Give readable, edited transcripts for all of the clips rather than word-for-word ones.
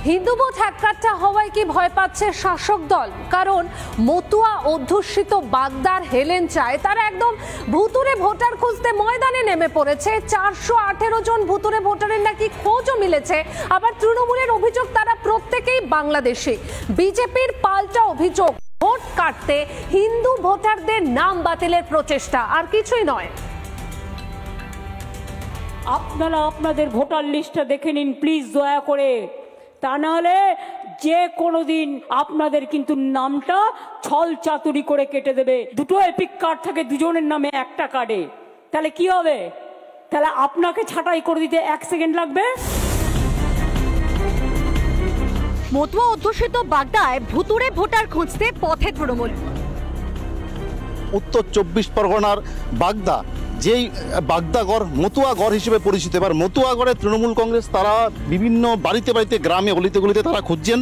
Hindu vote এককাট্টা হওয়ায় কি ভয় পাচ্ছে শাসক দল? কারণ মতুয়া অধ্যুষিত বাগদার হেলেঞ্চায় তারা একদম ভুতুরে ভোটার খুঁজতে ময়দানে নেমে পড়েছে। 418 জন ভুতুরে ভোটারের নাকি খোঁজও মিলেছে। আবার তৃণমূলের অভিযোগ তারা প্রত্যেকেই বাংলাদেশি। বিজেপির পাল্টা অভিযোগ, ভোট কাটতে হিন্দু ভোটারদের নাম বাতিলের প্রচেষ্টা, আর কিছুই নয়। আপনারা আপনাদের ভোটার লিস্টটা দেখে নিন প্লিজ দয়া করে, তা নাহলে যে কোনো দিন আপনাদের কিন্তু নামটা ছল চাতুরি করে কেটে দেবে। দুটো এপিক কার্ড থাকে দুজনের নামে একটা কার্ডে, তাহলে কি হবে? তাহলে আপনাকে ছাঁটাই করে দিতে 1 সেকেন্ড লাগবে। মতুয়া অধ্যুষিত বাগদায় ভুতুরে ভোটার খুঁজতে পথে তৃণমূল। উত্তর 24 পরগনার বাগদা, যেই বাগদাগড় মতুয়াগড় হিসেবে পরিচিত। এবার মতুয়াগড়ে তৃণমূল কংগ্রেস তারা বিভিন্ন বাড়িতে বাড়িতে, গ্রামে অলিতে গলিতে তারা খুঁজছেন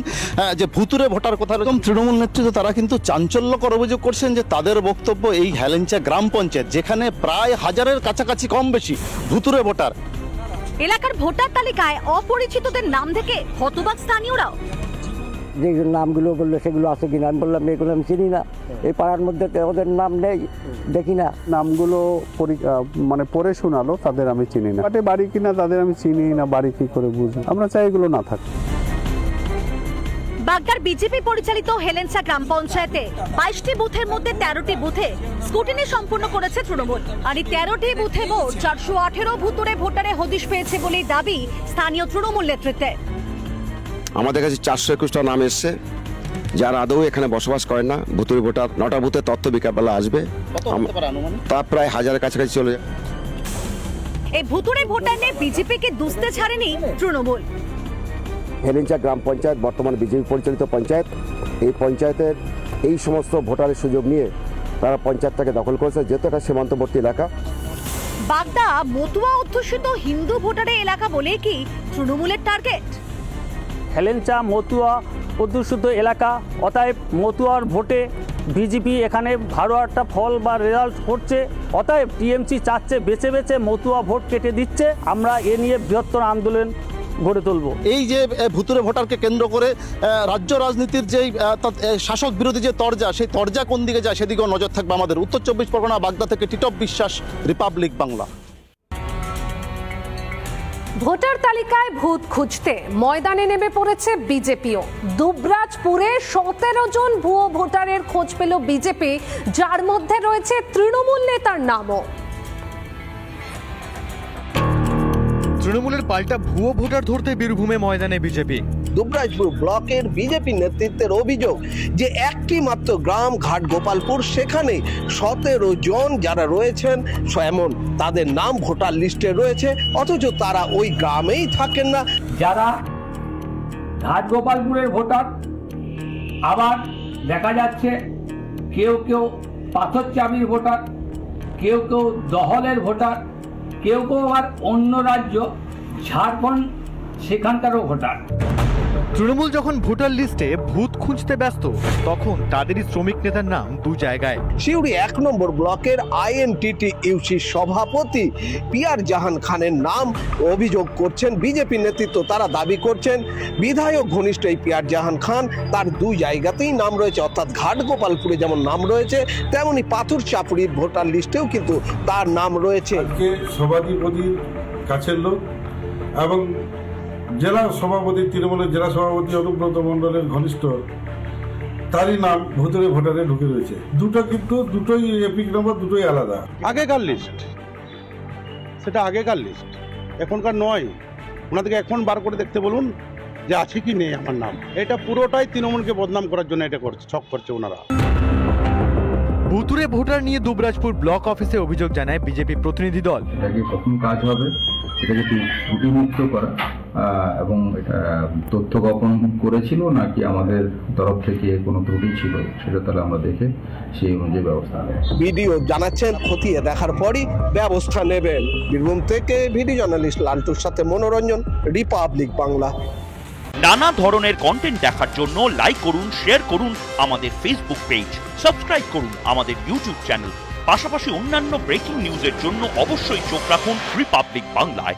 যে ভুতুরে ভোটার কোথায়। এরকম তৃণমূল নেতৃত্ব তারা কিন্তু চাঞ্চল্যকর অভিযোগ করছেন যে তাদের বক্তব্য এই হেলেঞ্চা গ্রাম পঞ্চায়েত, যেখানে প্রায় 1000-এর কাছাকাছি কম বেশি ভুতুরে ভোটার, এলাকার ভোটার তালিকায় অপরিচিতদের নাম থেকে হতবাক স্থানীয়রাও। যে নামগুলো বললো সেগুলো আছে কিনা, আমি বললাম এগুলো আমি চিনি না, এই পাড়ার মধ্যে ওদের নাম নেই, দেখি না। নামগুলো মানে পড়ে শোনালো, তাদের আমি চিনি না। বাড়ি কিনা তাদের আমি চিনি না, বাড়ি কি করে বুঝবো? আমরা চাই এগুলো না থাকে। বাগদার বিজেপি পরিচালিত হেলেঞ্চা গ্রাম পঞ্চায়েতে 22টি বুথের মধ্যে 13টি বুথে স্কুটিনি সম্পন্ন করেছে তৃণমূল। আর এই 13টি বুথে মোট 418 ভুতুরে ভোটারে হদিশ পেয়েছে বলে দাবি স্থানীয় তৃণমূল নেতৃত্বে। আমাদের কাছে 421টা নাম এসছে, যারা আদৌ এখানে বসবাস করেন না। ভুতুরে ভোটার 9টা বুথের তথ্য বিকালবেলা আসবে, তা প্রায় 1000-এর কাছাকাছি চলে যায়। এই ভুতুরে ভোটার নিয়ে বিজেপিকে দুষতে ছাড়েনি তৃণমূল। হেলেঞ্চা গ্রাম পঞ্চায়েত বর্তমান বিজেপি পরিচালিত পঞ্চায়েত। এই পঞ্চায়েতের এই সমস্ত ভোটারের সুযোগ নিয়ে তারা পঞ্চায়েতটাকে দখল করেছে, যেহেতু এটা সীমান্তবর্তী এলাকা। বাগদা মতুয়া অধ্যুষিত হিন্দু ভোটারের এলাকা বলে কি তৃণমূলের টার্গেট? হেলেঞ্চা মতুয়া অধ্যুষিত এলাকা, অতএব মতুয়ার ভোটে বিজেপি এখানে ভালো একটা ফল বা রেজাল্ট করছে। অতএব টিএমসি চাচ্ছে বেছে বেছে মতুয়া ভোট কেটে দিচ্ছে। আমরা এ নিয়ে বৃহত্তর আন্দোলন গড়ে তুলব। এই যে ভুতুরে ভোটারকে কেন্দ্র করে রাজ্য রাজনীতির যেই শাসক বিরোধী যে তরজা, সেই তরজা কোন দিকে যায় সেদিকেও নজর থাকবে আমাদের। উত্তর 24 পরগনা বাগদা থেকে টিটপ বিশ্বাস, রিপাবলিক বাংলা। ভোটার তালিকায় ভূত খুঁজতে ময়দানে নেমে পড়েছে বিজেপিও। দুবরাজপুরে 17 জন ভুয়ো ভোটারের খোঁজ পেল বিজেপি, যার মধ্যে রয়েছে তৃণমূল নেতার নামও। তৃণমূলের পাল্টা ভুয়ো ভোটার ধরতে বীরভূমে ময়দানে বিজেপি। দুবরাজপুর ব্লকের বিজেপি নেতৃত্বের অভিযোগ যে একটি মাত্র গ্রাম ঘাট গোপালপুর, সেখানে 17 জন যারা রয়েছেন এমন তাদের নাম ভোটার লিস্টে রয়েছে, অথচ তারা ওই গ্রামেই থাকেন না। যারা ঘাট গোপালপুরের ভোটার, আবার দেখা যাচ্ছে কেউ কেউ পাথরচাবির ভোটার, কেউ কেউ দহলের ভোটার, কেউ কেউ আবার অন্য রাজ্য ঝাড়খণ্ড সেখানকারও ভোটার। তৃণমূল যখন ভোটার লিস্টে ভূত খুঁজতে ব্যস্ত, তখন তাদেরই শ্রমিক নেতার নাম 2 জায়গায়। সিউড়ি 1 নম্বর ব্লকের INTTUC সভাপতি পিয়ার জাহান খানের নাম অভিযোগ করছেন বিজেপি নেতৃত্ব। তারা দাবি করছেন বিধায়ক ঘনিষ্ঠ এই পিয়ার জাহান খান, তার 2 জায়গাতেই নাম রয়েছে, অর্থাৎ ঘাট গোপালপুরে যেমন নাম রয়েছে তেমনি পাথর চাপুরির ভোটার লিস্টেও কিন্তু তার নাম রয়েছে। সভাধিপতির কাছের লোক এবং জেলা সভাপতি, তৃণমূলের জেলা সভাপতি অনুব্রত মণ্ডলের ঘনিষ্ঠ, তারই নাম ভুতুরে ভোটারে ঢুকে রয়েছে। দুটোই এপিক নাম্বার, দুটোই আলাদা। আগেকার লিস্ট, সেটা আগেকার লিস্ট, এখনকার নয়। ওনাদেরকে এখন বার করে দেখতে বলুন যে আছে কি নেই আমার নাম। এটা পুরোটাই তৃণমূলকে বদনাম করার জন্য এটা করছে, ছক করছে ওনারা। ভুতুরে ভোটার নিয়ে দুবরাজপুর ব্লক অফিসে অভিযোগ জানায় বিজেপি প্রতিনিধি দল। এটাকে প্রথম কাজ হবে এটাকে ত্রুটিমুক্ত করা, এবং তথ্য গোপন করেছিল নাকি আমাদের তরফ থেকে কোনো ত্রুটি ছিল সেটা তাহলে আমরা দেখে সেই অনুযায়ী ব্যবস্থা নেব। ভিডিও জানাচ্ছেন খতিয়ে দেখার পরই ব্যবস্থা নেবেন। বীরভূম থেকে ভিডিও জার্নালিস্ট লালটুর সাথে মনোরঞ্জন, রিপাবলিক বাংলা। নানা ধরনের কন্টেন্ট দেখার জন্য লাইক করুন, শেয়ার করুন আমাদের ফেসবুক পেজ, সাবস্ক্রাইব করুন আমাদের ইউটিউব চ্যানেল। পাশাপাশি অন্যান্য ব্রেকিং নিউজের জন্য অবশ্যই চোখ রাখুন রিপাবলিক বাংলায়।